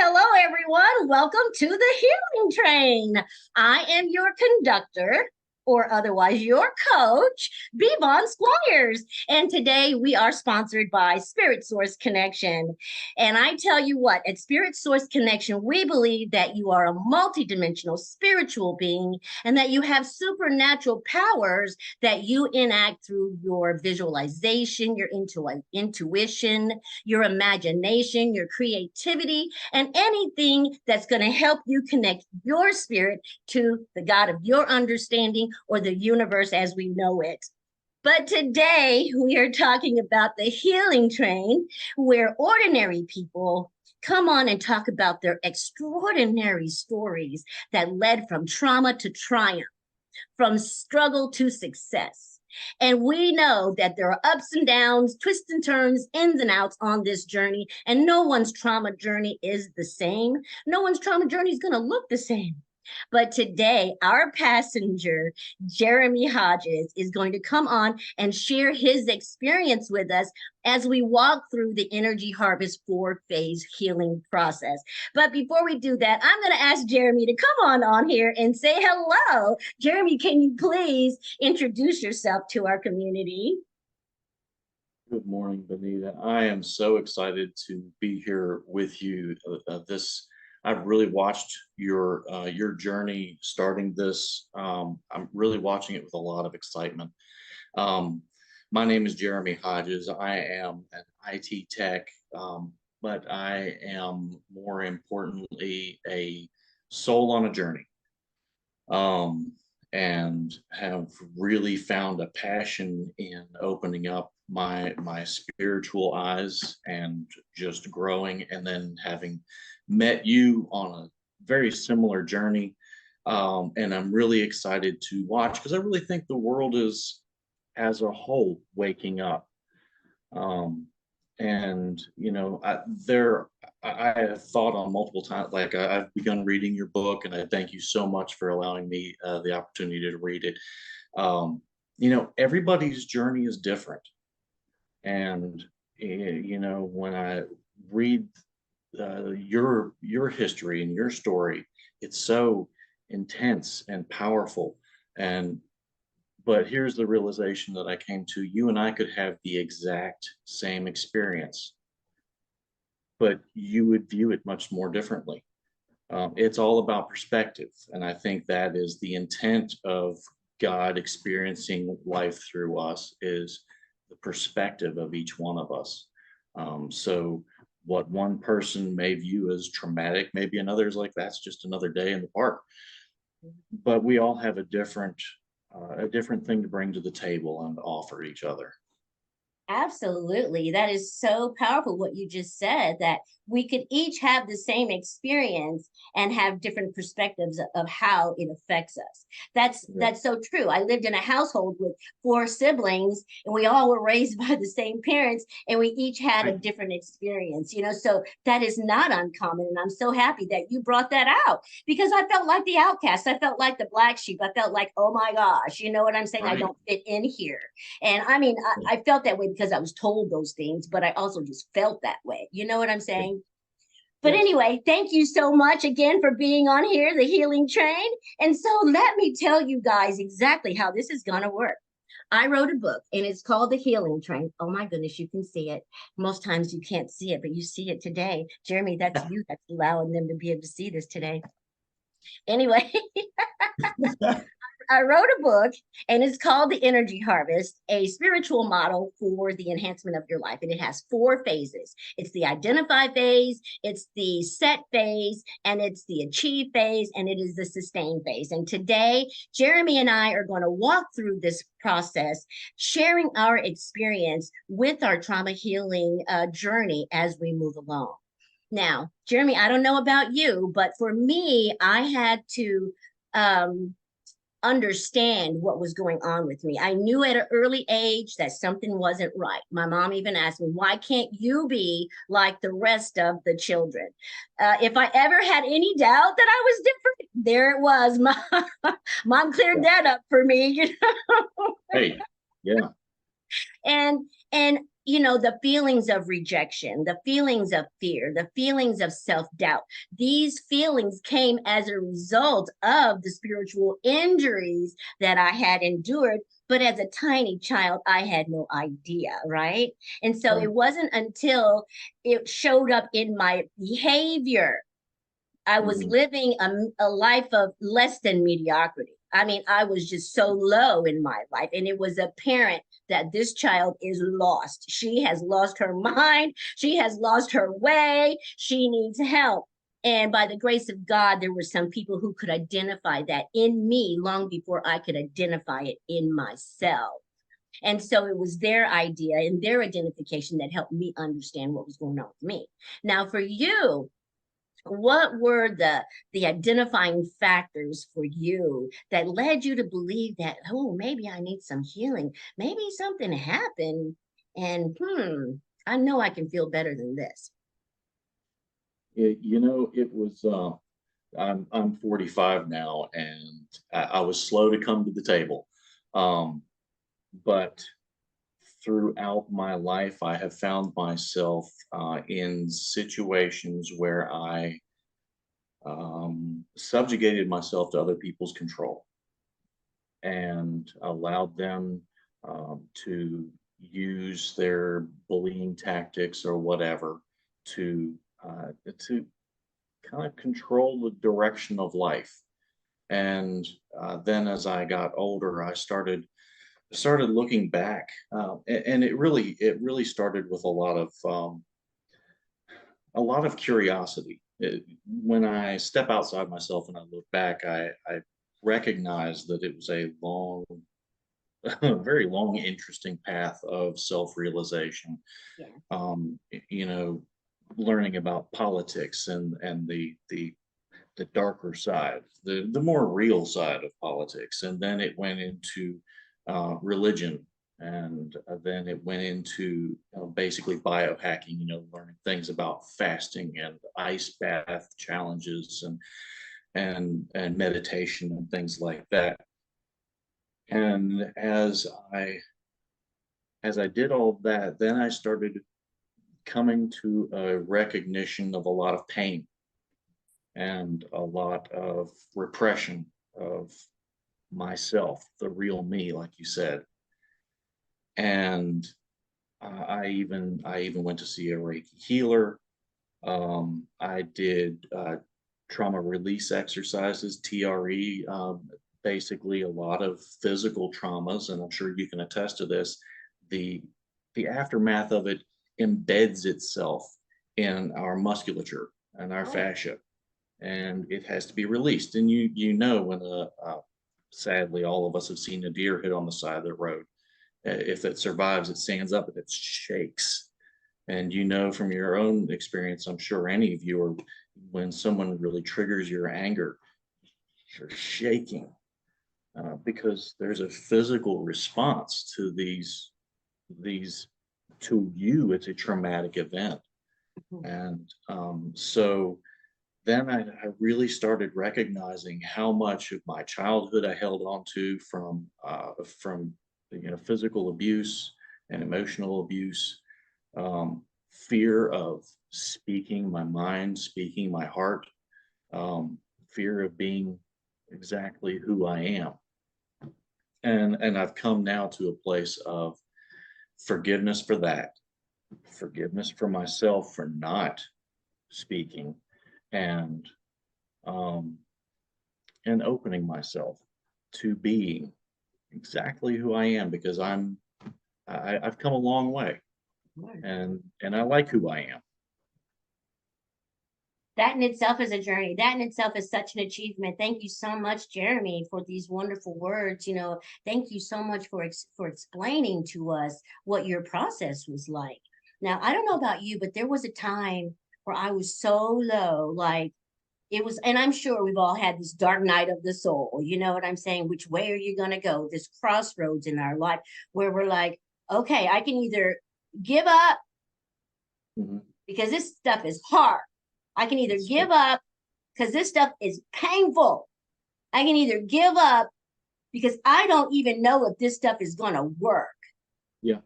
hello, everyone. Welcome to the Healing Train. I am your conductor, or otherwise your coach, B.Von Squires. And today we are sponsored by Spirit Source Connection. And I tell you what, at Spirit Source Connection, we believe that you are a multidimensional spiritual being and that you have supernatural powers that you enact through your visualization, your intuition, your imagination, your creativity, and anything that's going to help you connect your spirit to the God of your understanding or the universe as we know it. But today we are talking about the healing train, where ordinary people come on and talk about their extraordinary stories that led from trauma to triumph, from struggle to success. And we know that there are ups and downs, twists and turns, ins and outs on this journey. And no one's trauma journey is the same. No one's trauma journey is going to look the same. But today, our passenger, Jeremy Hodges, is going to come on and share his experience with us as we walk through the Energy Harvest 4-phase healing process. But before we do that, I'm going to ask Jeremy to come on here and say hello. Jeremy, can you please introduce yourself to our community? Good morning, Benita. I am so excited to be here with you. I've really watched your journey starting this. I'm really watching it with a lot of excitement. Um, my name is Jeremy Hodges. I am an IT tech, but I am more importantly a soul on a journey, um, and have really found a passion in opening up my spiritual eyes and just growing, and then having met you on a very similar journey. And I'm really excited to watch because I really think the world is, as a whole, waking up. Um, and I have thought on multiple times, like I've begun reading your book, and I thank you so much for allowing me the opportunity to read it. Everybody's journey is different, and when I read your history and your story, it's so intense and powerful. And but here's the realization that I came to: you and I could have the exact same experience, but you would view it much more differently. It's all about perspective, and I think that is the intent of God experiencing life through us, is the perspective of each one of us. So what one person may view as traumatic, maybe another's like, that's just another day in the park. But we all have a different thing to bring to the table and offer each other. Absolutely. That is so powerful what you just said, that we could each have the same experience and have different perspectives of how it affects us. That's Yeah. that's so true. I lived in a household with 4 siblings, and we all were raised by the same parents, and we each had a Right. different experience. So that is not uncommon. And I'm so happy that you brought that out, because I felt like the outcast. I felt like the black sheep. I felt like, oh my gosh, you know what I'm saying? I Right. don't fit in here. And I mean, I felt that way because I was told those things, but I also just felt that way. You know what I'm Yeah. saying? But Yes. anyway, thank you so much again for being on here, the healing train. And so let me tell you guys exactly how this is going to work. I wrote a book, and it's called The Healing Train. Oh my goodness, you can see it. Most times you can't see it, but you see it today. Jeremy, that's you that's allowing them to be able to see this today. Anyway, I wrote a book, and it's called The Energy Harvest, a spiritual model for the enhancement of your life. And it has 4 phases. It's the identify phase, it's the set phase, and it's the achieve phase, and it is the sustain phase. And today, Jeremy and I are going to walk through this process, sharing our experience with our trauma healing journey as we move along. Now, Jeremy, I don't know about you, but for me, I had to um, understand what was going on with me. I knew at an early age that something wasn't right. My mom even asked me, why can't you be like the rest of the children? If I ever had any doubt that I was different, there it was. Mom cleared Yeah. that up for me. Hey. Yeah. and and the feelings of rejection, the feelings of fear, the feelings of self-doubt. These feelings came as a result of the spiritual injuries that I had endured. But as a tiny child, I had no idea, right? And so Right. it wasn't until it showed up in my behavior. I was Mhm. living a life of less than mediocrity. I mean, I was just so low in my life. And it was apparent that this child is lost. She has lost her mind. She has lost her way. She needs help. And by the grace of God, there were some people who could identify that in me long before I could identify it in myself. And so it was their idea and their identification that helped me understand what was going on with me. Now, for you, what were the identifying factors for you that led you to believe that, oh, maybe I need some healing, maybe something happened, and I know I can feel better than this? It was. I'm 45 now, and I was slow to come to the table. Um, but throughout my life, I have found myself in situations where I subjugated myself to other people's control and allowed them to use their bullying tactics or whatever to to kind of control the direction of life. And then as I got older, I started looking back, and it really started with a lot of curiosity. When I step outside myself and I look back, I recognize that it was a long, a very long, interesting path of self-realization. Yeah. You know, learning about politics and the darker side, the more real side of politics, and then it went into religion, and then it went into basically biohacking. Learning things about fasting and ice bath challenges and meditation and things like that. And as I did all that, then I started coming to a recognition of a lot of pain and a lot of repression of myself, the real me, like you said. And I even went to see a Reiki healer. I did trauma release exercises, TRE, basically a lot of physical traumas, and I'm sure you can attest to this. The the aftermath of it embeds itself in our musculature and our Oh, fascia, and it has to be released. And when sadly all of us have seen a deer hit on the side of the road. If it survives, it stands up and it shakes. And from your own experience, I'm sure any of you are, when someone really triggers your anger, you're shaking because there's a physical response to these to you. It's a traumatic event, mhm. and so then I really started recognizing how much of my childhood I held on to from physical abuse and emotional abuse, fear of speaking my mind, speaking my heart, fear of being exactly who I am, and I've come now to a place of forgiveness for that, forgiveness for myself for not speaking, and um, and opening myself to being exactly who I am because I've come a long way, and I like who I am. That in itself is a journey. That in itself is such an achievement. Thank you so much, Jeremy, for these wonderful words. Thank you so much for explaining to us what your process was like. Now, I don't know about you, but there was a time where I was so low, like it was, and I'm sure we've all had this dark night of the soul. You know what I'm saying? Which way are you going to go? This crossroads in our life where we're like, okay, I can either give up Mhm. because this stuff is hard. I can either It's give up because this stuff is painful. I can either give up because I don't even know if this stuff is going to work, Yeah.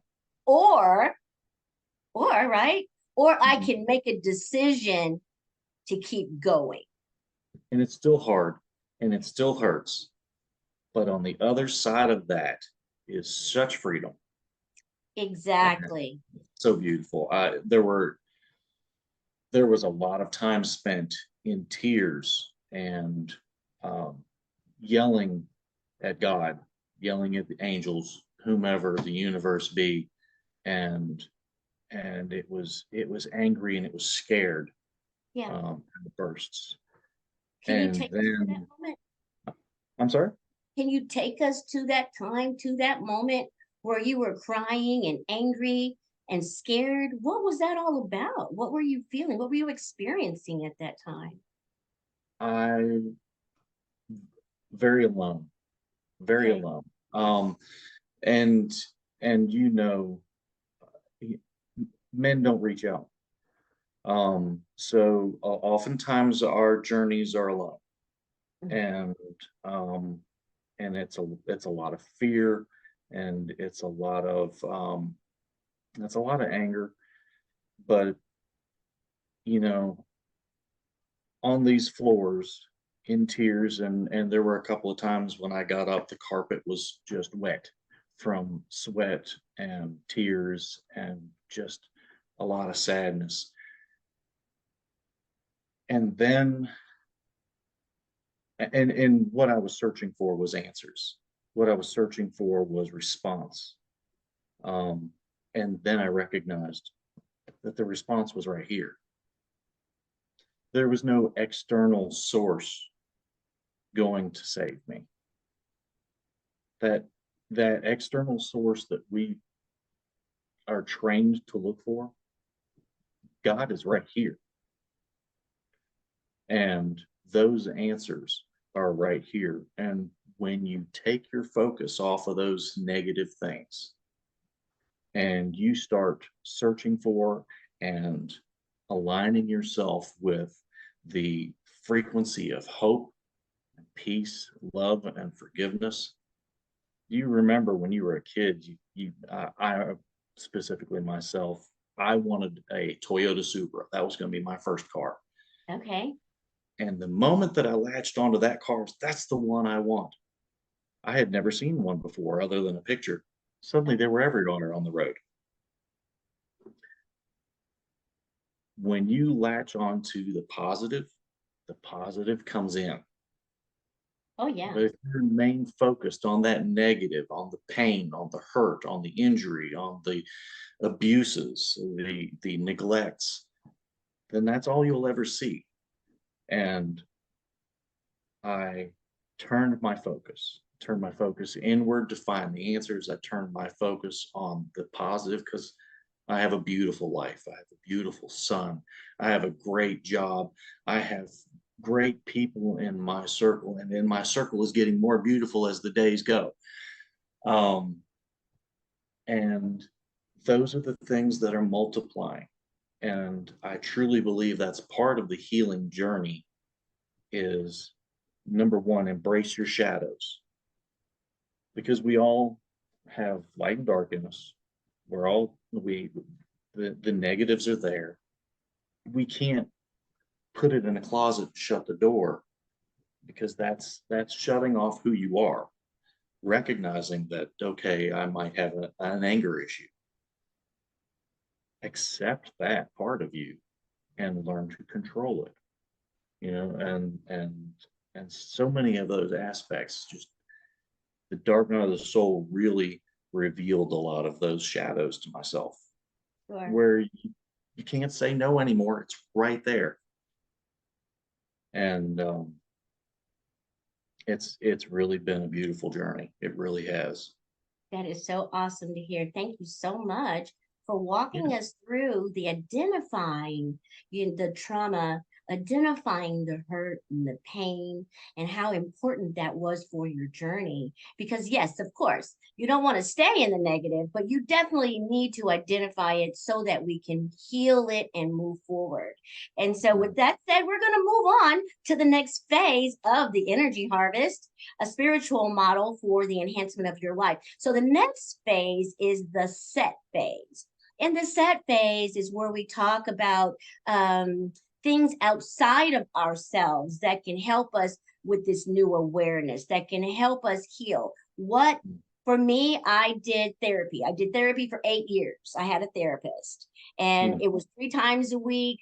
or right? Or I Mhm. can make a decision to keep going. And it's still hard and it still hurts. But on the other side of that is such freedom and Exactly. so beautiful. There was a lot of time spent in tears and um, yelling at God, yelling at the angels, whomever the universe be, and it was angry and it was scared Yeah. in the bursts. Can you And take us to that then moment? I'm sorry. Can you take us to that time, to that moment where you were crying and angry and scared? What was that all about? What were you feeling? What were you experiencing at that time? I very alone, very Okay. alone. And and y- men don't reach out. So oftentimes our journeys are alone, Mhm. and um, and it's a lot of fear, and it's a lot of anger. But you know, on these floors, in tears, and there were a couple of times when I got up, the carpet was just wet from sweat and tears and just a lot of sadness. And then and what I was searching for was answers. What I was searching for was response. Um, and then I recognized that the response was right here. There was no external source going to save me. That that external source that we are trained to look for, God is right here. And those answers are right here. And when you take your focus off of those negative things and you start searching for and aligning yourself with the frequency of hope, peace, love, and forgiveness. You remember when you were a kid, I specifically myself, I wanted a Toyota Supra. That was going to be my first car. Okay. And the moment that I latched onto that car, that's the one I want. I had never seen one before other than a picture. Suddenly they were everywhere on the road. When you latch onto the positive comes in. Oh, yeah. But if you remain focused on that negative, on the pain, on the hurt, on the injury, on the abuses, the neglects, then that's all you'll ever see. And I turned my focus inward to find the answers. I turned my focus on the positive because I have a beautiful life. I have a beautiful son. I have a great job. I have great people in my circle, and then my circle is getting more beautiful as the days go. Um, and those are the things that are multiplying. And I truly believe that's part of the healing journey is number one, embrace your shadows because we all have light and dark in us. We're all we the negatives are there. We can't put it in a closet and shut the door because that's shutting off who you are. Recognizing that okay, I might have an anger issue. Accept that part of you and learn to control it. And so many of those aspects just the dark night of the soul really revealed a lot of those shadows to myself Sure. where you can't say no anymore. It's right there. And it's really been a beautiful journey. It really has. That is so awesome to hear. Thank you so much for Yeah. walking us through the identifying the trauma, identifying the hurt and the pain, and how important that was for your journey. Because, yes, of course, you don't want to stay in the negative, but you definitely need to identify it so that we can heal it and move forward. And so, with that said, we're going to move on to the next phase of the energy harvest, a spiritual model for the enhancement of your life. So the next phase is the set phase. And the set phase is where we talk about things outside of ourselves that can help us with this new awareness, that can help us heal. What For me, I did therapy. I did therapy for 8 years. I had a therapist, and Mm. it was 3 times a week,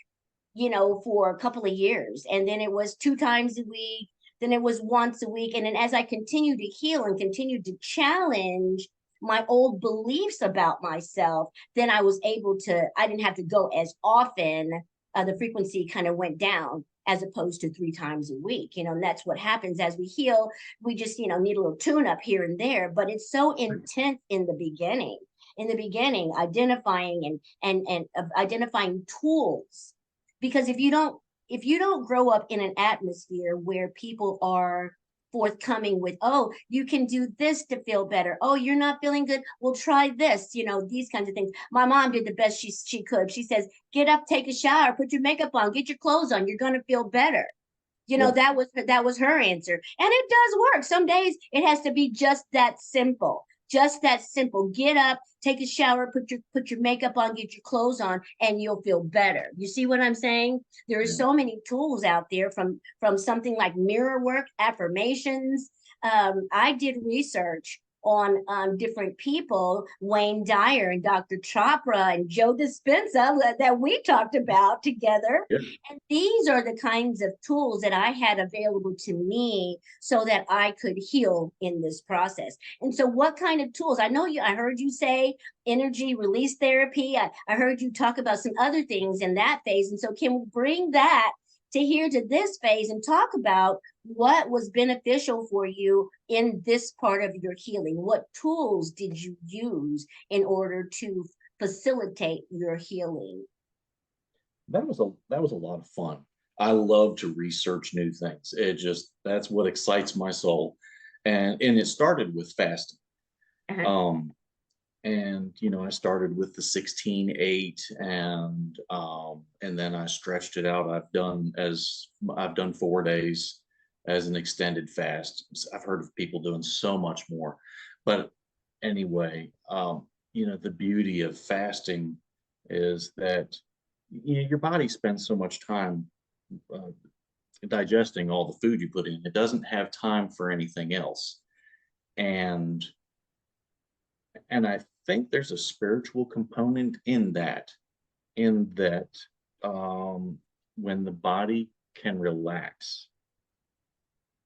for a couple of years. And then it was 2 times a week. Then it was once a week. And then as I continued to heal and continued to challenge my old beliefs about myself, then I didn't have to go as often. The frequency kind of went down as opposed to 3 times a week, and that's what happens as we heal. We just, need a little tune up here and there, but it's so intense in the beginning, identifying and identifying tools, because if you don't grow up in an atmosphere where people are forthcoming with, oh, you can do this to feel better, oh, you're not feeling good, well, try this, these kinds of things. My mom did the best she could. She says, get up, take a shower, put your makeup on, get your clothes on, you're going to feel better. Yeah. That was her answer, and it does work. Some days it has to be just that simple. Just that simple. Get up, take a shower, put your makeup on, get your clothes on, and you'll feel better. You see what I'm saying? There are Yeah. so many tools out there, from something like mirror work, affirmations. I did research on different people, Wayne Dyer and Dr. Chopra and Joe Dispenza, that we talked about together. Yeah. And these are the kinds of tools that I had available to me so that I could heal in this process. And so, what kind of tools? I heard you say energy release therapy. I heard you talk about some other things in that phase. And so, can we bring that to this phase and talk about what was beneficial for you in this part of your healing? What tools did you use in order to facilitate your healing? That was a lot of fun. I love to research new things. That's what excites my soul. And it started with fasting. Uh-huh. Um and I started with the 16/8, and then I stretched it out. I've done 4 days as an extended fast. I've heard of people doing so much more. But anyway, the beauty of fasting is that your body spends so much time uh, digesting all the food you put in. It doesn't have time for anything else. And I think there's a spiritual component in that um, when the body can relax,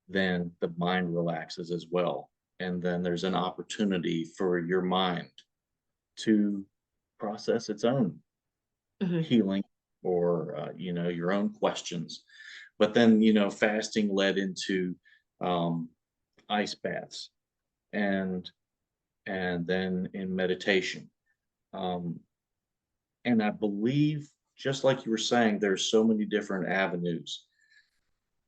then the mind relaxes as well. And then there's an opportunity for your mind to process its own Mhm. healing, or your own questions. But then fasting led into um, ice baths, and then in meditation. um, and I believe, just like you were saying, there's so many different avenues.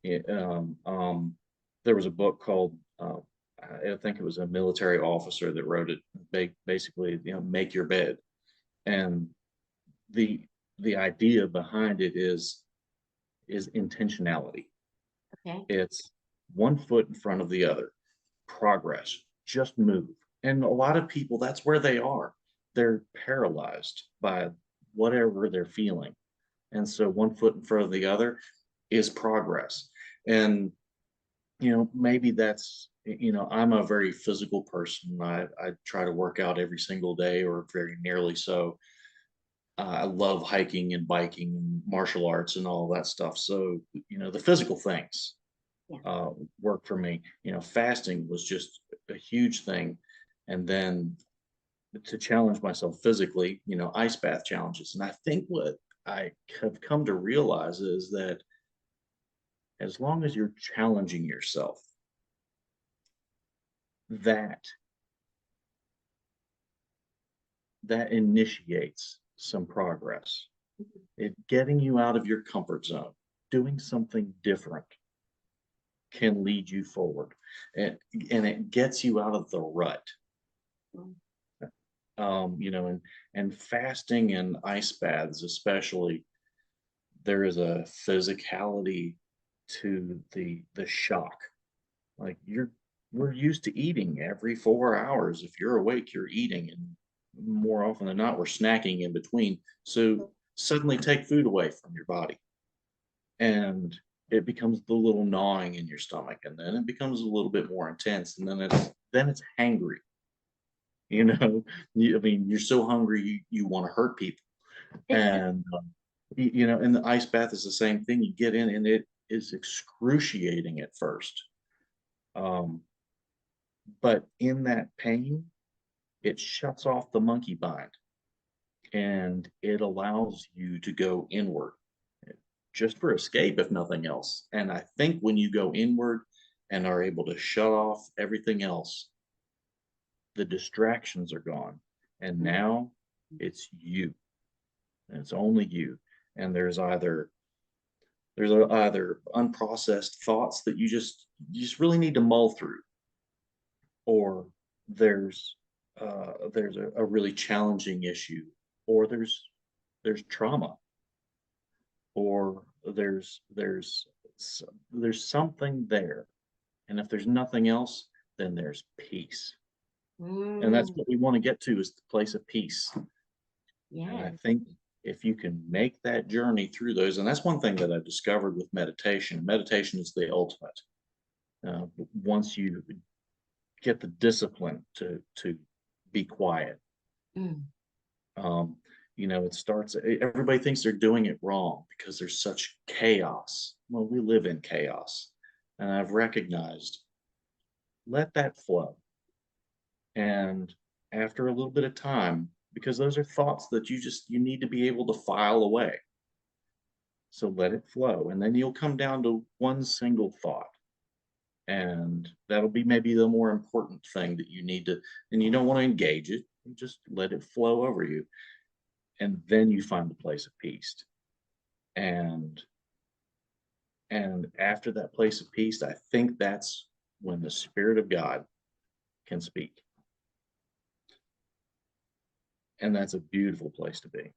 It, there was a book called, I think it was a military officer that wrote it. Basically, make your bed. And the the idea behind it is intentionality. Okay. It's one foot in front of the other. Progress. Just move. And a lot of people, that's where they are. They're paralyzed by whatever they're feeling. And so one foot in front of the other is progress. And maybe I'm a very physical person. I try to work out every single day, or very nearly so. I love hiking and biking and martial arts and all that stuff. So, the physical things Yeah. work for me. Fasting was just a huge thing. And then to challenge myself physically, ice bath challenges. And I think what I have come to realize is that as long as you're challenging yourself, that that initiates some progress. It getting you out of your comfort zone, doing something different can lead you forward, and it gets you out of the rut. Mhm. And fasting and ice baths especially, there is a physicality to the shock. Like, we're used to eating every 4 hours. If you're awake, you're eating. more often than not, we're snacking in between. So suddenly take food away from your body, and it becomes the little gnawing in your stomach, and then it becomes a little bit more intense, and then it's hangry. You know, I mean, you're so hungry you want to hurt people, and and the ice bath is the same thing. You get in, and it is excruciating at first, um, but in that pain, it shuts off the monkey mind, and it allows you to go inward just for escape, if nothing else. And I think when you go inward and are able to shut off everything else, the distractions are gone. And now it's you, and it's only you. And there's either unprocessed thoughts that you just really need to mull through, or there's a really challenging issue, or there's trauma, or there's something there. And if there's nothing else, then there's peace. And that's Mm, what we want to get to, is the place of peace. And I yes. think if you can make that journey through those, and that's one thing that I've discovered with meditation. Meditation is the ultimate. Once you get the discipline to be quiet, Mm, um, it starts. Everybody thinks they're doing it wrong because there's such chaos. Well, we live in chaos, and I've recognized, let that flow. And after a little bit of time, because those are thoughts that you need to be able to file away. So let it flow, and then you'll come down to one single thought, and that'll be maybe the more important thing that you need to. And you don't want to engage it, you just let it flow over you, and then you find the place of peace. And and after that place of peace, I think that's when the Spirit of God can speak, and that's a beautiful place to be.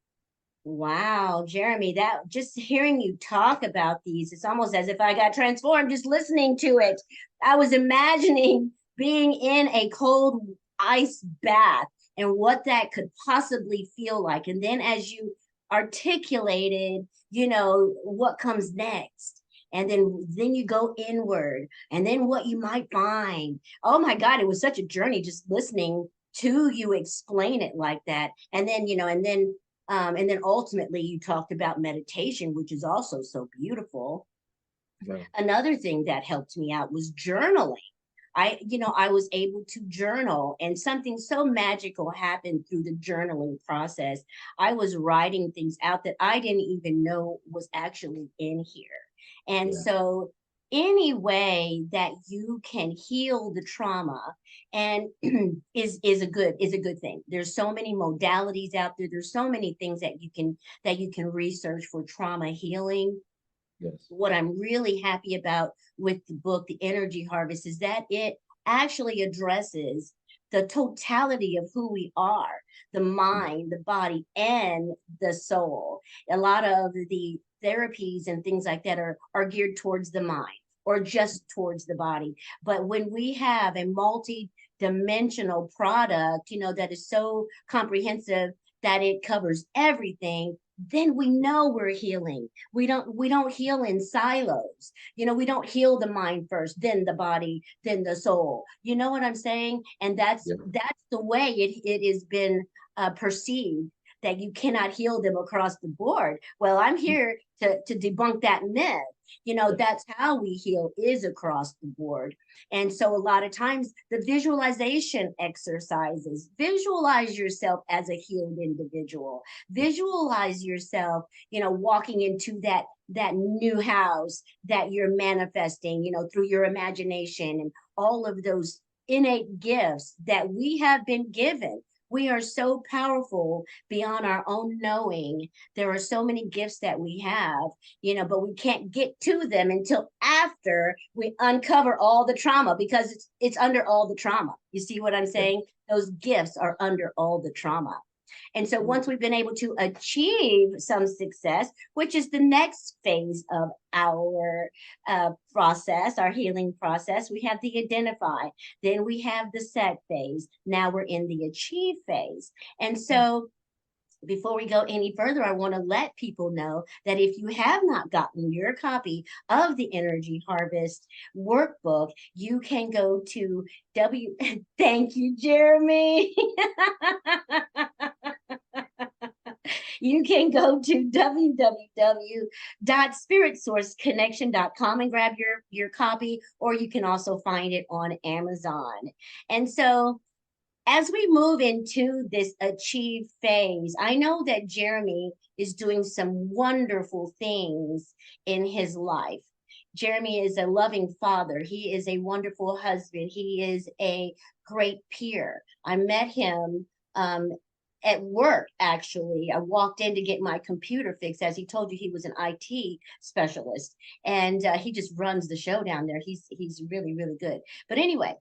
wow, Jeremy, that just hearing you talk about these, it's almost as if I got transformed just listening to it. I was imagining being in a cold ice bath and what that could possibly feel like. And then as you articulated, what comes next. And then you go inward, and then what you might find. Oh my God, it was such a journey just listening to you explain it like that. And then ultimately you talked about meditation, which is also so beautiful. Well, Another thing that helped me out was journaling. I was able to journal, and something so magical happened through the journaling process. I was writing things out that I didn't even know was actually in here. And yeah, so any way that you can heal the trauma and is a good thing. There's so many modalities out there. There's so many things that you can research for trauma healing. yes, What I'm really happy about with the book, The Energy Harvest, is that it actually addresses the totality of who we are, the yeah, mind, the body, and the soul. A lot of the therapies and things like that are geared towards the mind or just towards the body. But when we have a multi-dimensional product, that is so comprehensive that it covers everything, then we know we're healing. We don't heal in silos. We don't heal the mind first, then the body, then the soul. You know what I'm saying? And that's yeah, that's the way it has been perceived, that you cannot heal them across the board. Well, I'm here to debunk that myth. yeah, That's how we heal, is across the board. And so a lot of times the visualization exercises, visualize yourself as a healed individual, visualize yourself, walking into that new house that you're manifesting, through your imagination, and all of those innate gifts that we have been given. We are so powerful beyond our own knowing. There are so many gifts that we have, but we can't get to them until after we uncover all the trauma, because it's under all the trauma. You see what I'm yeah. saying? Those gifts are under all the trauma. And so once we've been able to achieve some success, which is the next phase of our process, our healing process, we have the identify, then we have the set phase. Now we're in the achieve phase. And so before we go any further, I want to let people know that if you have not gotten your copy of the Energy Harvest workbook, you can go to thank you, Jeremy. You can go to www.spiritsourceconnection.com and grab your copy, or you can also find it on Amazon. And so as we move into this achieve phase, I know that Jeremy is doing some wonderful things in his life. Jeremy is a loving father. He is a wonderful husband. He is a great peer. I met him at work, actually. I walked in to get my computer fixed. As he told you, he was an IT specialist, and he just runs the show down there. He's really, really good. But anyway,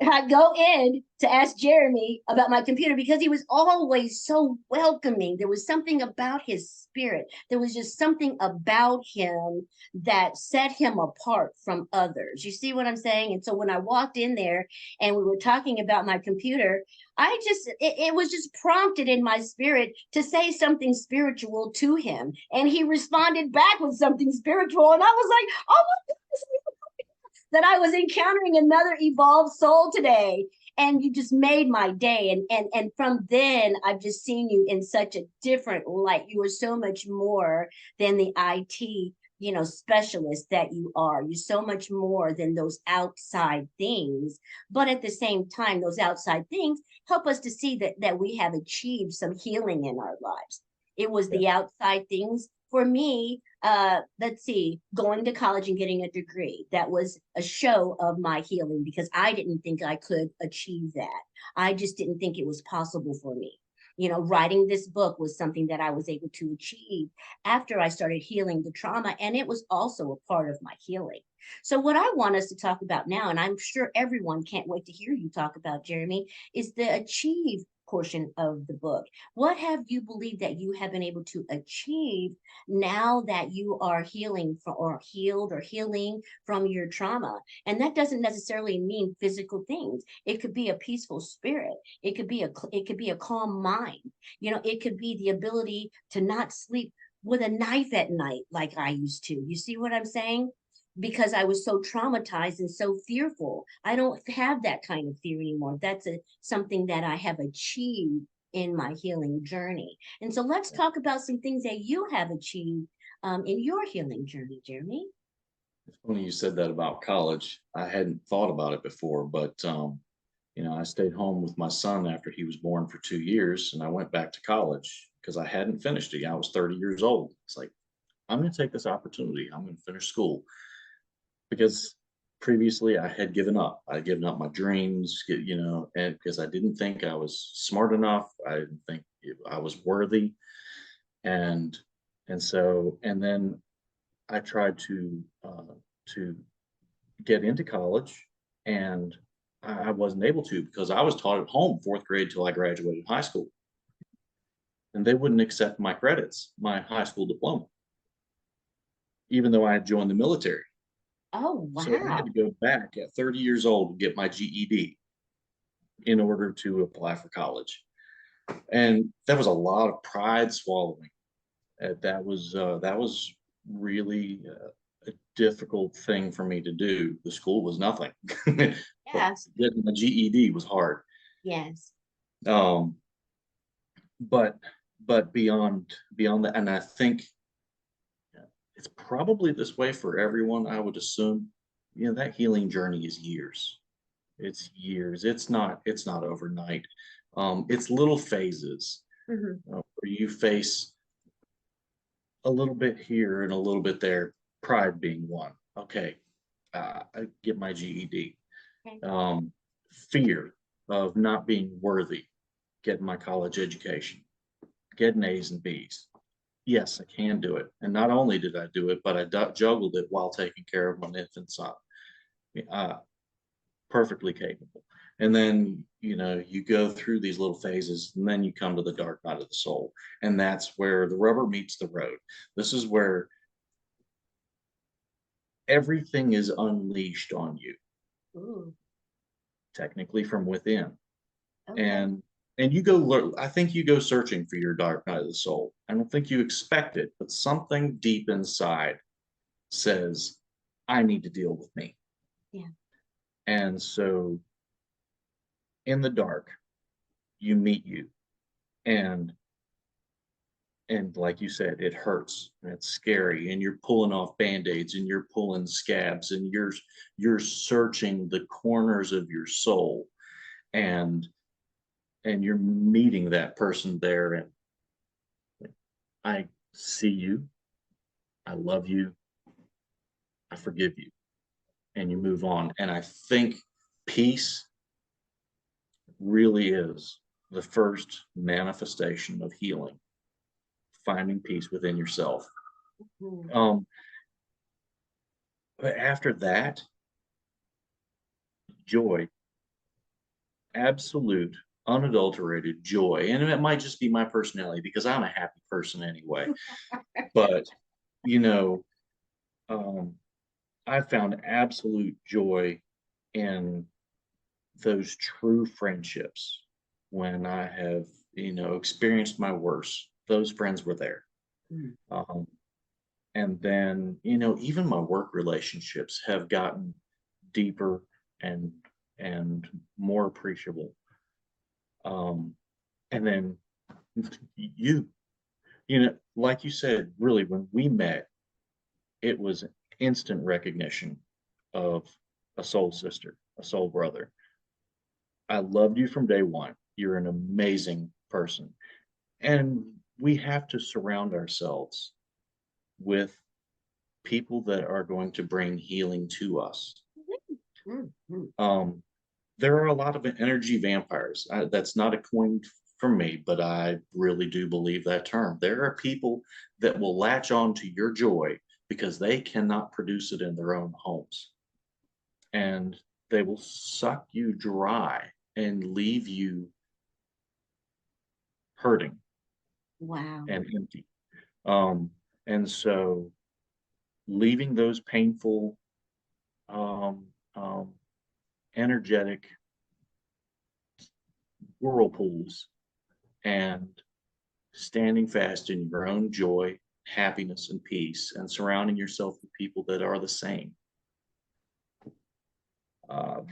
I go in to ask Jeremy about my computer because he was always so welcoming. There was something about his spirit. There was just something about him that set him apart from others. You see what I'm saying? And so when I walked in there and we were talking about my computer, it was just prompted in my spirit to say something spiritual to him. And he responded back with something spiritual. And I was like, oh my goodness, that I was encountering another evolved soul today. And you just made my day. And from then, I've just seen you in such a different light. You are so much more than the IT, specialist that you are. You're so much more than those outside things. But at the same time, those outside things help us to see that we have achieved some healing in our lives. It was the outside things. For me, let's see, going to college and getting a degree. That was a show of my healing because I didn't think I could achieve that. I just didn't think it was possible for me. Writing this book was something that I was able to achieve after I started healing the trauma, and it was also a part of my healing. So, what I want us to talk about now, and I'm sure everyone can't wait to hear you talk about, Jeremy, is the achieve portion of the book. What have you believed that you have been able to achieve now that you are healing or healed or healing from your trauma? And that doesn't necessarily mean physical things. It could be a peaceful spirit. It could be a calm mind. It could be the ability to not sleep with a knife at night like I used to. You see what I'm saying? Because I was so traumatized and so fearful. I don't have that kind of fear anymore. That's something that I have achieved in my healing journey. And so let's talk about some things that you have achieved in your healing journey, Jeremy. It's funny you said that about college. I hadn't thought about it before, but I stayed home with my son after he was born for 2 years, and I went back to college because I hadn't finished it. I was 30 years old. It's like, I'm going to take this opportunity. I'm going to finish school because previously I had given up. I had given up my dreams, and because I didn't think I was smart enough. I didn't think I was worthy. And then I tried to get into college, and I wasn't able to because I was taught at home 4th grade till I graduated high school, and they wouldn't accept my credits, my high school diploma, even though I had joined the military. Oh, So I had wow. to go back at 30 years old to get my GED in order to apply for college, and that was a lot of pride swallowing. That was really a difficult thing for me to do. The school was nothing, but Yes. getting the GED was hard. Yes. Um, but beyond that, and I think it's probably this way for everyone. I would assume, that healing journey is years. It's years. It's not overnight. It's little phases Mhm. where you face a little bit here and a little bit there. Pride being one. Okay, I get my GED. Okay. Fear of not being worthy, getting my college education, getting A's and B's. Yes, I can do it. And not only did I do it, but I juggled it while taking care of my infant son. Uh, perfectly capable. And then, you go through these little phases, and then you come to the dark night of the soul. And that's where the rubber meets the road. This is where everything is unleashed on you, Ooh, technically from within. okay. And you go learn, I think you go searching for your dark night of the soul. I don't think you expect it, but something deep inside says, I need to deal with me. Yeah. And so in the dark, you meet you. And like you said, it hurts and it's scary, and you're pulling off band-aids and you're pulling scabs, and you're searching the corners of your soul, and you're meeting that person there, and I see you, I love you, I forgive you, and you move on. And I think peace really is the first manifestation of healing, finding peace within yourself. Mhm. Um, but after that, joy, absolute, unadulterated joy. And it might just be my personality because I'm a happy person anyway. But, you know, um, I found absolute joy in those true friendships when I have, experienced my worst. Those friends were there. Mm. Um, and then, even my work relationships have gotten deeper and more appreciable. Um, and then you, like you said, really, when we met, it was instant recognition of a soul sister, a soul brother. I loved you from day one. You're an amazing person. And we have to surround ourselves with people that are going to bring healing to us. Mm, mm. Um, there are a lot of energy vampires. That's not a coin from me, but I really do believe that term. There are people that will latch on to your joy because they cannot produce it in their own homes. And they will suck you dry and leave you hurting Wow. and empty. Um, and so leaving those painful, um, um, energetic whirlpools and standing fast in your own joy, happiness, and peace, and surrounding yourself with people that are the same.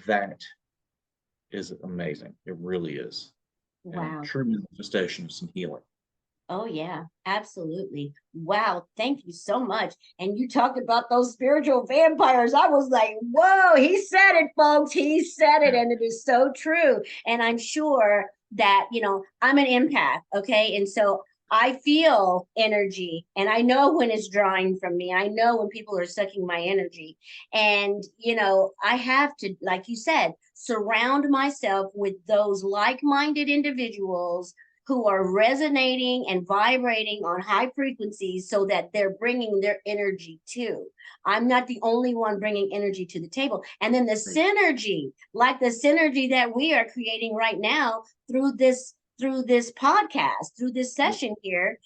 That is amazing. It really is. And Wow. true manifestation of some healing. Oh, yeah, absolutely. Wow. Thank you so much. And you talked about those spiritual vampires. I was like, whoa, he said it, folks. He said it. Yeah. And it is so true. And I'm sure that, I'm an empath. Okay. And so I feel energy and I know when it's drawing from me. I know when people are sucking my energy. And, I have to, like you said, surround myself with those like minded individuals who are resonating and vibrating on high frequencies so that they're bringing their energy too. I'm not the only one bringing energy to the table. And then the synergy, like the synergy that we are creating right now through this podcast, through this session here,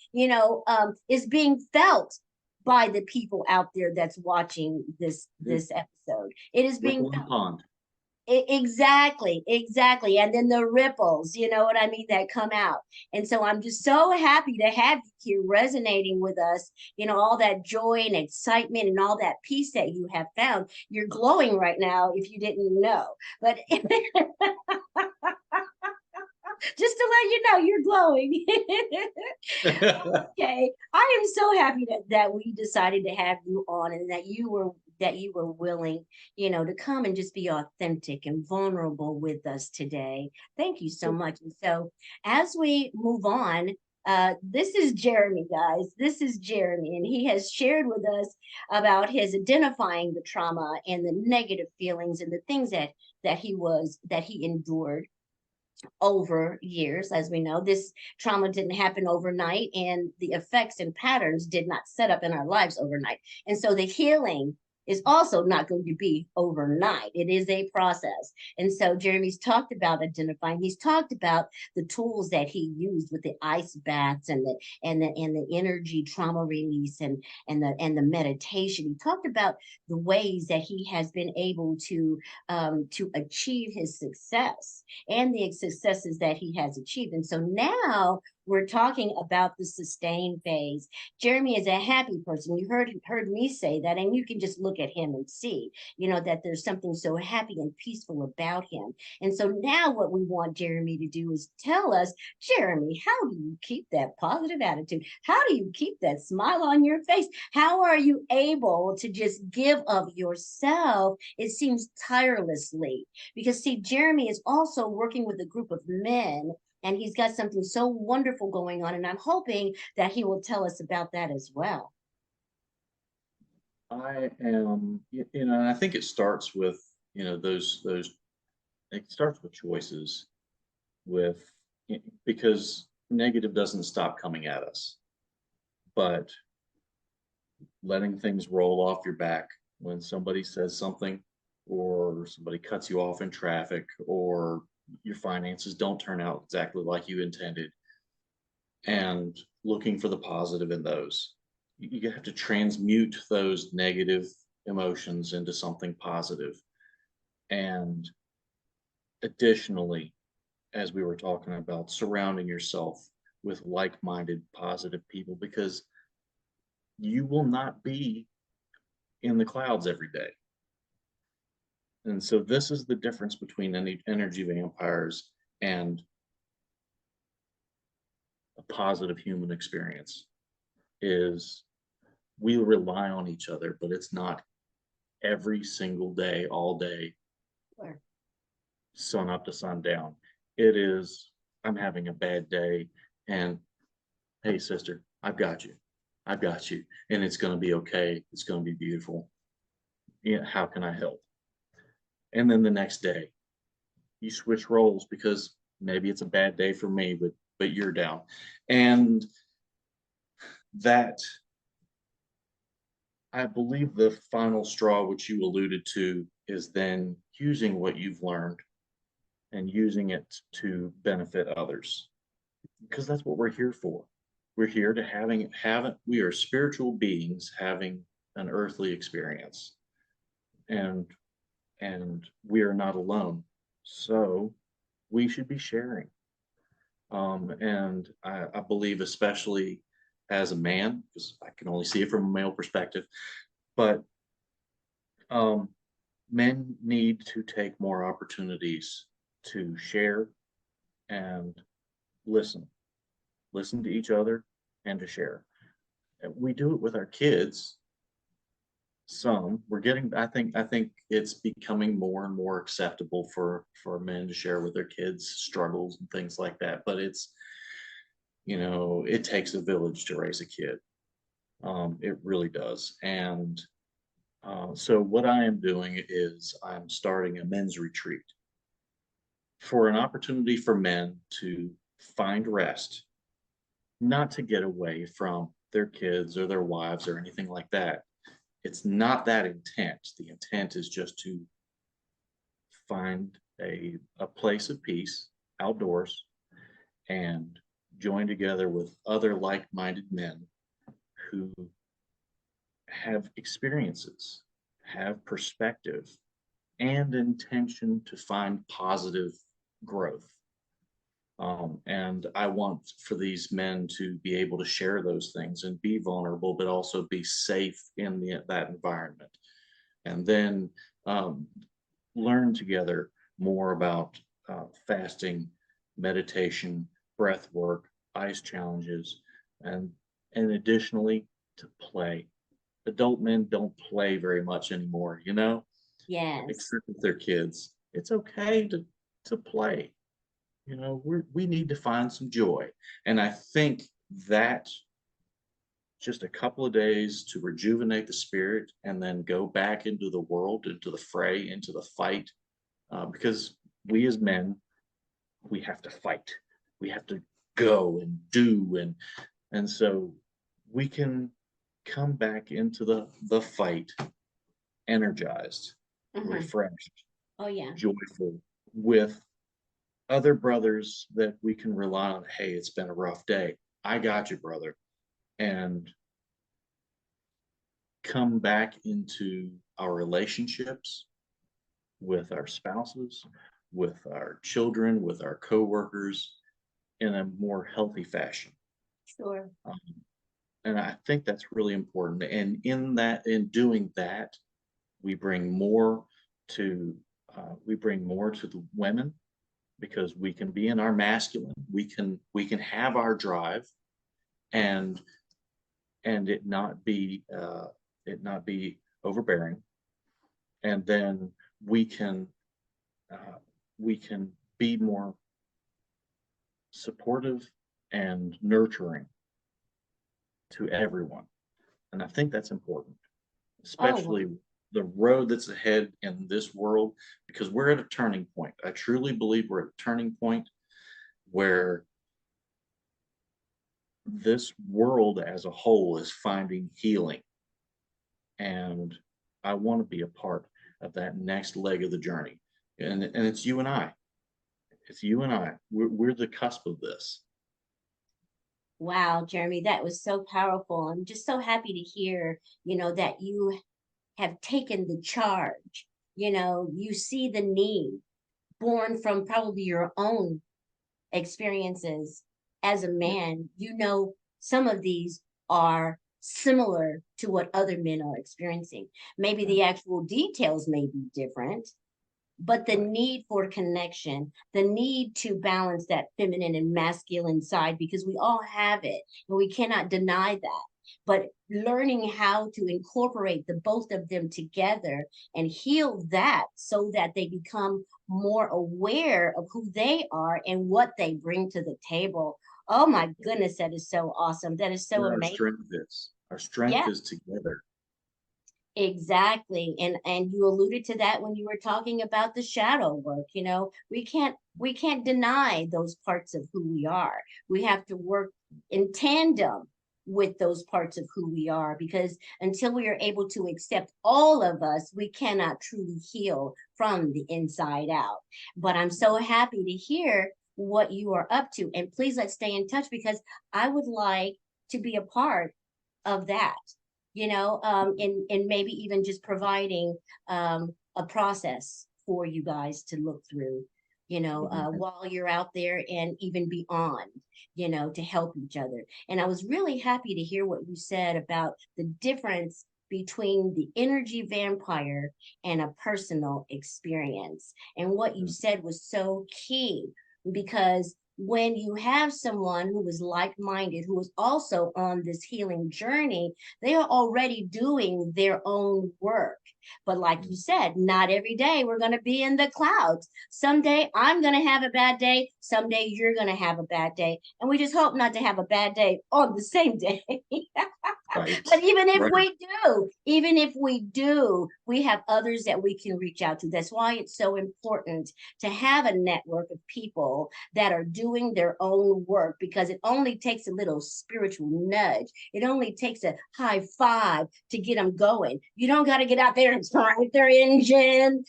is being felt by the people out there that's watching this episode. It is being Ripple in the felt. pond. Exactly. And then the ripples, you know what I mean, that come out. And so I'm just so happy to have you here resonating with us, all that joy and excitement and all that peace that you have found. You're glowing right now if you didn't know. But just to let you know, you're glowing. Okay. I am so happy that we decided to have you on and that you were willing, to come and just be authentic and vulnerable with us today. Thank you so much. And so as we move on, this is Jeremy, guys. This is Jeremy, and he has shared with us about his identifying the trauma and the negative feelings and the things that he endured over years. As we know, this trauma didn't happen overnight, and the effects and patterns did not set up in our lives overnight. And so the healing is also not going to be overnight. It is a process. And so Jeremy's talked about identifying, he's talked about the tools that he used with the ice baths and the energy trauma release and the meditation. He talked about the ways that he has been able to achieve his success and the successes that he has achieved. And so now we're talking about the sustain phase. Jeremy is a happy person. You heard me say that, and you can just look at him and see, that there's something so happy and peaceful about him. And so now what we want Jeremy to do is tell us, Jeremy, how do you keep that positive attitude? How do you keep that smile on your face? How are you able to just give of yourself? It seems tirelessly, because see, Jeremy is also working with a group of men, and he's got something so wonderful going on. And I'm hoping that he will tell us about that as well. I am, and I think it starts with, it starts with choices, with, because negative doesn't stop coming at us, but letting things roll off your back when somebody says something, or somebody cuts you off in traffic, or your finances don't turn out exactly like you intended, and looking for the positive in those. You have to transmute those negative emotions into something positive. And additionally, as we were talking about, surrounding yourself with like-minded positive people, because you will not be in the clouds every day. And so this is the difference between any energy vampires and a positive human experience, is we rely on each other, but it's not every single day, all day, Sure. sun up to sundown. It is, I'm having a bad day, and hey, sister, I've got you. I've got you. And it's going to be okay. It's going to be beautiful. Yeah, how can I help? And then the next day, you switch roles, because maybe it's a bad day for me, but you're down. And that, I believe the final straw, which you alluded to, is then using what you've learned and using it to benefit others, because that's what we're here for. We're here to we are spiritual beings having an earthly experience, and we are not alone. So we should be sharing. And I believe, especially as a man, because I can only see it from a male perspective, but um, men need to take more opportunities to share and listen, listen to each other and to share. And we do it with our kids. Some we're getting, I think it's becoming more and more acceptable for men to share with their kids struggles and things like that. But it's, it takes a village to raise a kid. It really does. And so what I am doing is I'm starting a men's retreat, for an opportunity for men to find rest, not to get away from their kids or their wives or anything like that. It's not that intent. The intent is just to find a place of peace outdoors, and join together with other like-minded men who have experiences, have perspective, and intention to find positive growth. And I want for these men to be able to share those things and be vulnerable, but also be safe in that environment. And then learn together more about fasting, meditation, breath work, ice challenges, and additionally to play. Adult men don't play very much anymore, Yes. except with their kids. It's okay to play. We need to find some joy. And I think that just a couple of days to rejuvenate the spirit, and then go back into the world, into the fray, into the fight, because we as men, we have to fight. We have to go and do, and so we can come back into the fight energized, Hmm. refreshed, Oh, yeah. joyful, with other brothers that we can rely on. Hey, it's been a rough day. I got you, brother. And come back into our relationships with our spouses, with our children, with our coworkers in a more healthy fashion. Sure. Um, and I think that's really important. And in doing that, we bring more to the women because we can be in our masculine. We can have our drive and it not be overbearing. And then we can uh, we can be more supportive and nurturing to everyone. And I think that's important, Oh, wow. especially the road that's ahead in this world, because we're at a turning point. I truly believe we're at a turning point where this world as a whole is finding healing. And I want to be a part of that next leg of the journey. And it's you and I. It's you and I. We're the cusp of this. Wow, Jeremy, that was so powerful. I'm just so happy to hear, that you have taken the charge. You see the need born from probably your own experiences as a Yeah. man. Some of these are similar to what other men are experiencing. Maybe Right. the actual details may be different, but the Right. need for connection, the need to balance that feminine and masculine side, because we all have it and we cannot deny that. But learning how to incorporate the both of them together and heal that so that they become more aware of who they are and what they bring to the table. Oh my goodness, that is so awesome. That is so Where our amazing. strength is. Our strength Yeah. is together. Exactly. And you alluded to that when you were talking about the shadow work. We can't deny those parts of who we are. We have to work in tandem with those parts of who we are, because until we are able to accept all of us, we cannot truly heal from the inside out. But I'm so happy to hear what you are up to. And please, let's stay in touch, because I would like to be a part of that, and maybe even just providing a process for you guys to look through, while you're out there and even beyond, to help each other. And I was really happy to hear what you said about the difference between the energy vampire and a personal experience. And what you said was so key, because when you have someone who is like-minded, who is also on this healing journey, they are already doing their own work. But like you said, not every day we're going to be in the clouds. Someday I'm going to have a bad day. Someday you're going to have a bad day. And we just hope not to have a bad day on the same day. Right. But Right. even if we do, we have others that we can reach out to. That's why it's so important to have a network of people that are doing their own work, because it only takes a little spiritual nudge. It only takes a high five to get them going. You don't got to get out there and crank their engine,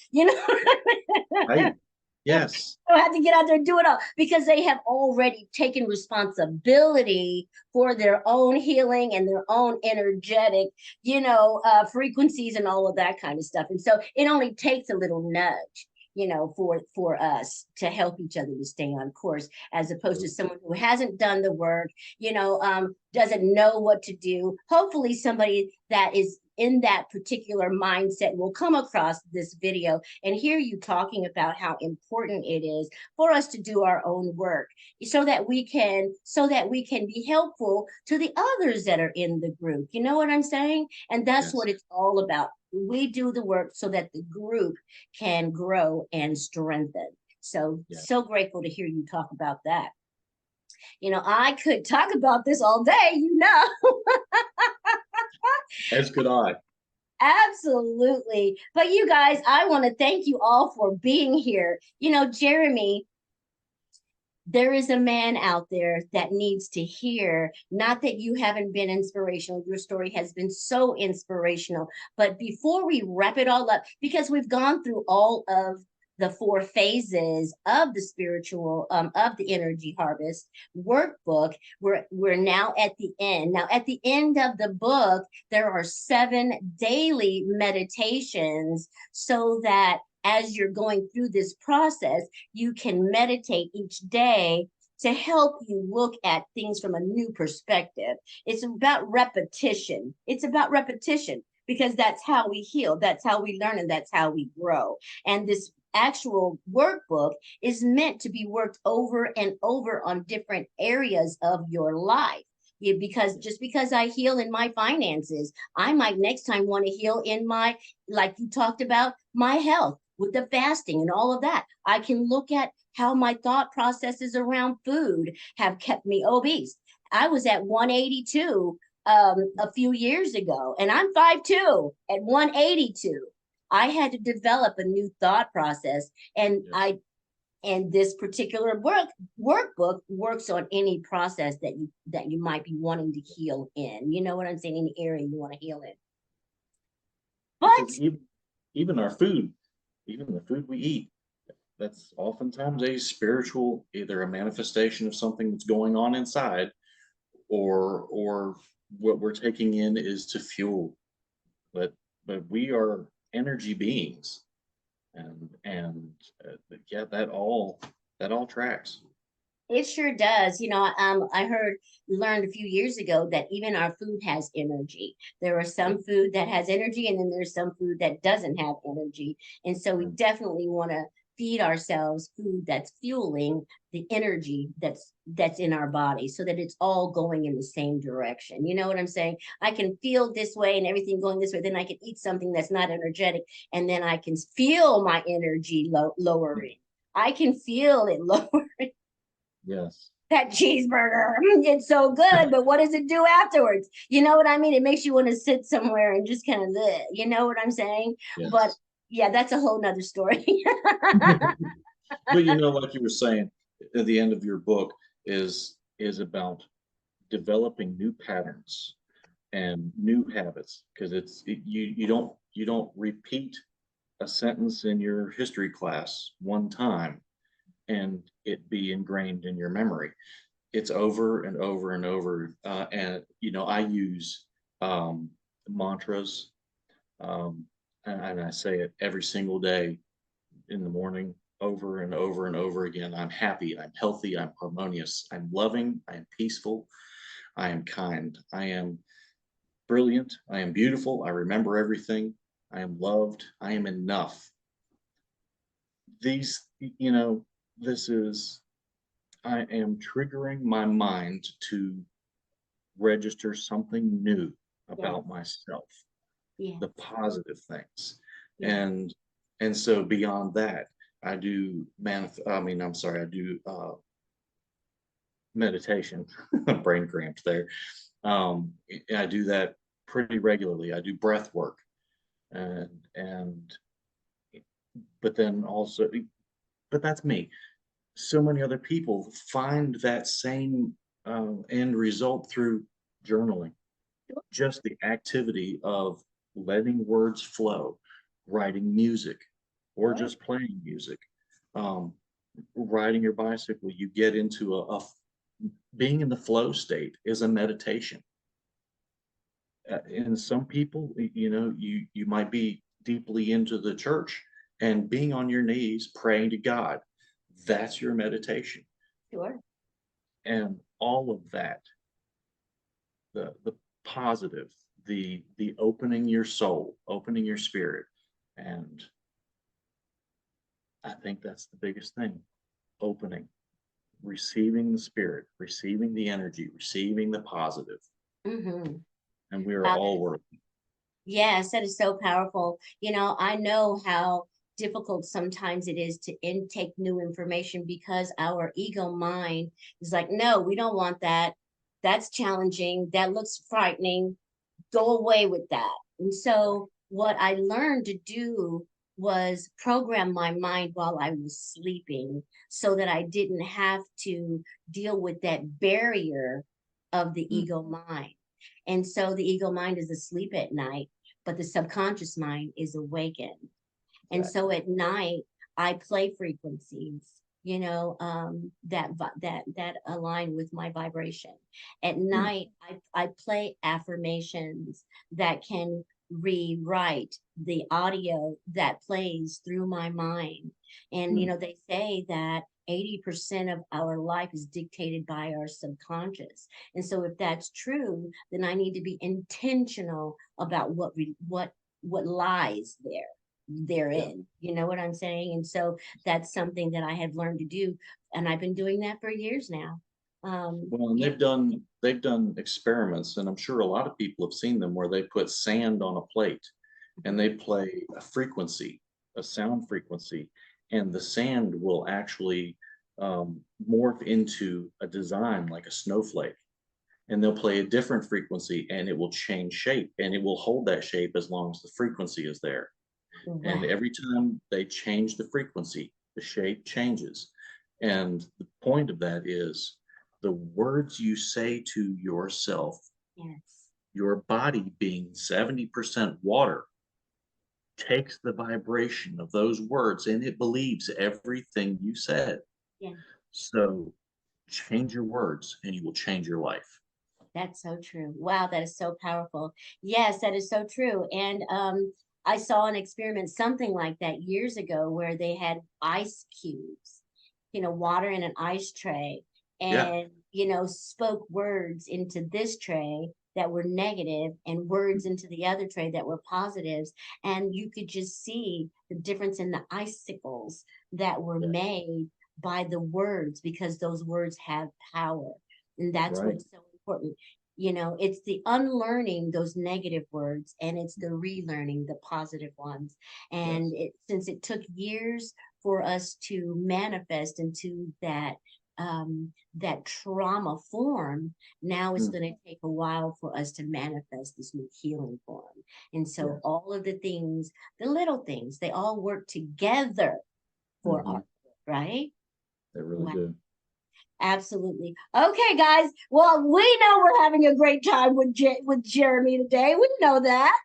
Right. Yes. don't have to get out there and do it all, because they have already taken responsibility for their own healing and their own energetic, frequencies and all of that kind of stuff. And so it only takes a little nudge, for us to help each other to stay on course, as opposed to someone who hasn't done the work, doesn't know what to do. Hopefully somebody that is in that particular mindset will come across this video and hear you talking about how important it is for us to do our own work, so that we can be helpful to the others that are in the group. You know what I'm saying? And that's Yes. what it's all about. We do the work so that the group can grow and strengthen. So, Yeah. so grateful to hear you talk about that. I could talk about this all day. As could I. Absolutely. But you guys, I want to thank you all for being here. Jeremy, there is a man out there that needs to hear, not that you haven't been inspirational, your story has been so inspirational, but before we wrap it all up, because we've gone through all of the four phases of the spiritual of the energy harvest workbook, we're now at the end. Now at the end of the book there are 7 daily meditations, so that as you're going through this process you can meditate each day to help you look at things from a new perspective. It's about repetition. It's about repetition because that's how we heal, that's how we learn, and that's how we grow. And this actual workbook is meant to be worked over and over on different areas of your life. Yeah, because just because I heal in my finances, I might next time want to heal in my, like you talked about, my health with the fasting and all of that. I can look at how my thought processes around food have kept me obese. I was at 182 a few years ago, and I'm 5'2" at 182. I had to develop a new thought process, and Yes. this particular workbook works on any process that you might be wanting to heal in. You know what I'm saying? Any area you want to heal in. But Because even our food, even the food we eat, that's oftentimes a spiritual, either a manifestation of something that's going on inside, or what we're taking in is to fuel. But we are energy beings, and yeah, that all tracks. it sure does. I learned a few years ago that even our food has energy. There are Yep. some food that has energy, and then there's some food that doesn't have energy. And so we Mm. definitely want to feed ourselves food that's fueling the energy that's in our body, so that it's all going in the same direction. You know what I'm saying? I can feel this way and everything going this way. Then I can eat something that's not energetic, and then I can feel my energy lowering. I can feel it lowering. Yes. That cheeseburger. It's so good, but what does it do afterwards? You know what I mean? It makes you want to sit somewhere and just kind of, you know what I'm saying? But Yes. yeah, that's a whole nother story. But like you were saying, at the end of your book is about developing new patterns and new habits, because you don't repeat a sentence in your history class one time and it be ingrained in your memory. It's over and over and over. And I use mantras, um, and I say it every single day in the morning, over and over and over again. I'm happy, I'm healthy, I'm harmonious, I'm loving, I am peaceful, I am kind, I am brilliant, I am beautiful, I remember everything, I am loved, I am enough. These, this is, I am triggering my mind to register something new Yes, about myself, the yes, positive things. yes. And so beyond that, I do I mean, I'm sorry, I do meditation. Brain cramps there. I do that pretty regularly. I do breath work, and but then also, but that's me. So many other people find that same end result through journaling. Just the activity of letting words flow, writing music, or Sure. just playing music, um, riding your bicycle. You get into being in the flow state is a meditation. And some people, you might be deeply into the church, and being on your knees praying to God, that's your meditation. Sure. And all of that, the positive, the opening your soul, opening your spirit, and I think that's the biggest thing. Opening, receiving the spirit, receiving the energy, receiving the positive, Mm-hmm. and we are Wow, all worthy. yes, that is so powerful. I know how difficult sometimes it is to intake new information because our ego mind is like, no, we don't want that. That's challenging. That looks frightening. Go away with that. And so, what I learned to do was program my mind while I was sleeping so that I didn't have to deal with that barrier of the Mm, ego mind. And so the ego mind is asleep at night, but the subconscious mind is awakened. And so exactly. at night, I play frequencies, that align with my vibration. At Mm, night, I play affirmations that can rewrite the audio that plays through my mind. And mm, they say that 80% of our life is dictated by our subconscious. And so if that's true, then I need to be intentional about what lies yeah. therein. You know what I'm saying? And so that's something that I have learned to do, and I've been doing that for years now. Well, and Yeah. they've done experiments, and I'm sure a lot of people have seen them where they put sand on a plate and they play a frequency, a sound frequency, and the sand will actually morph into a design like a snowflake. And they'll play a different frequency and it will change shape and it will hold that shape as long as the frequency is there. And Wow. every time they change the frequency, the shape changes. And the point of that is the words you say to yourself, Yes. your body being 70% water, takes the vibration of those words and it believes everything you said. Yeah. So change your words and you will change your life. That's so true. Wow, that is so powerful. Yes, that is so true. And I saw an experiment, something like that years ago, where they had ice cubes, water in an ice tray, Yeah, and spoke words into this tray that were negative and words into the other tray that were positives. And you could just see the difference in the icicles that were yeah, made by the words, because those words have power. And that's right. what's so important. It's the unlearning those negative words, and it's the relearning the positive ones. And Yes. since it took years for us to manifest into that trauma form, now it's Mm, going to take a while for us to manifest this new healing form. And so yes. all of the things, the little things, they all work together for Hmm. our good, right? They really Wow. do. Absolutely. Okay, guys. Well, we know we're having a great time with Jeremy today. We know that.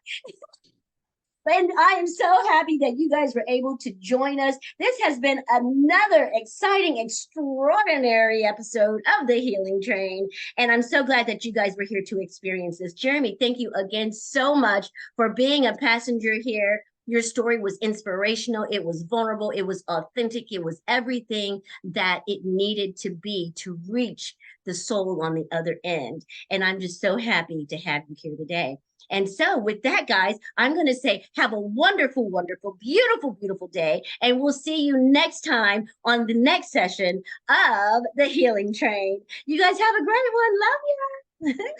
And I am so happy that you guys were able to join us. This has been another exciting, extraordinary episode of the Healing Train. And I'm so glad that you guys were here to experience this. Jeremy, thank you again so much for being a passenger here. Your story was inspirational. It was vulnerable. It was authentic. It was everything that it needed to be to reach the soul on the other end. And I'm just so happy to have you here today. And so, with that, guys, I'm going to say have a wonderful, wonderful, beautiful, beautiful day. And we'll see you next time on the next session of the Healing Train. You guys have a great one. Love you.